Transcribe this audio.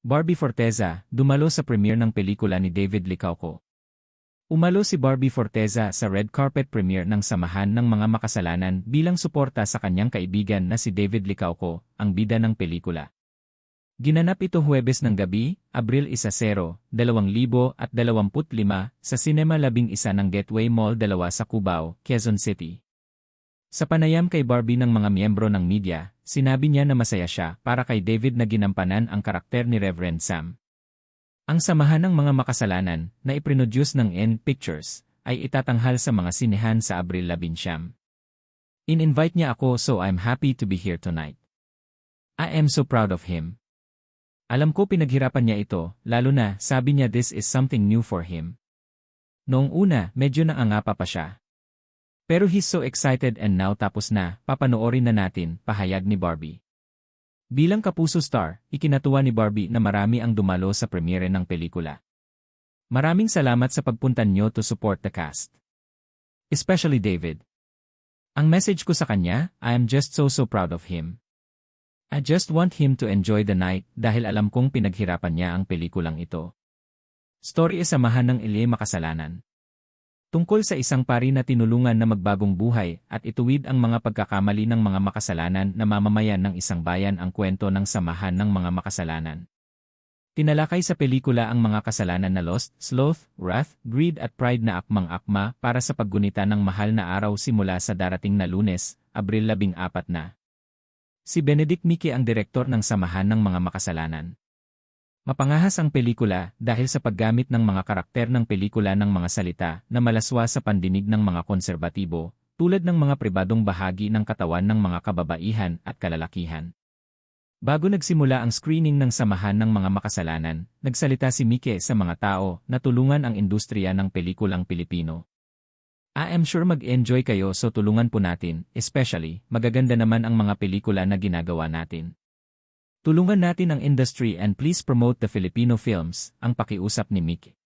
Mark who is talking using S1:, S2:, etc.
S1: Barbie Forteza, dumalo sa premiere ng pelikula ni David Licauco. Umalo si Barbie Forteza sa red carpet premiere ng Samahan ng Mga Makasalanan bilang suporta sa kanyang kaibigan na si David Licauco, ang bida ng pelikula. Ginanap ito Huwebes ng gabi, Abril 1, 2025 sa Cinema 11 ng Gateway Mall 2 sa Cubao, Quezon City. Sa panayam kay Barbie ng mga miyembro ng media, sinabi niya na masaya siya para kay David na ginampanan ang karakter ni Reverend Sam. Ang Samahan ng Mga Makasalanan, na iproduce ng N Pictures, ay itatanghal sa mga sinehan sa Abril 11. In-invite niya ako so I'm happy to be here tonight. I am so proud of him. Alam ko pinaghirapan niya ito, lalo na sabi niya this is something new for him. Noong una, medyo naangapa pa siya. Pero he's so excited and now tapos na, papanoorin na natin, pahayag ni Barbie. Bilang kapuso star, ikinatuwa ni Barbie na marami ang dumalo sa premiere ng pelikula. Maraming salamat sa pagpunta niyo to support the cast. Especially David. Ang message ko sa kanya, I am just so proud of him. I just want him to enjoy the night dahil alam kong pinaghirapan niya ang pelikulang ito. Story is Samahan ng Mga Makasalanan. Tungkol sa isang pari na tinulungan na magbagong buhay at ituwid ang mga pagkakamali ng mga makasalanan na mamamayan ng isang bayan ang kwento ng Samahan ng Mga Makasalanan. Tinalakay sa pelikula ang mga kasalanan na lust, sloth, wrath, greed at pride na akmang-akma para sa paggunita ng mahal na araw simula sa darating na Lunes, Abril 14 na. Si Benedict Miki ang direktor ng Samahan ng Mga Makasalanan. Mapangahas ang pelikula dahil sa paggamit ng mga karakter ng pelikula ng mga salita na malaswa sa pandinig ng mga konserbatibo, tulad ng mga pribadong bahagi ng katawan ng mga kababaihan at kalalakihan. Bago nagsimula ang screening ng Samahan ng Mga Makasalanan, nagsalita si Mike sa mga tao na tulungan ang industriya ng pelikulang Pilipino. I am sure mag-enjoy kayo so tulungan po natin, especially, magaganda naman ang mga pelikula na ginagawa natin. Tulungan natin ang industry and please promote the Filipino films, ang pakiusap ni Miki.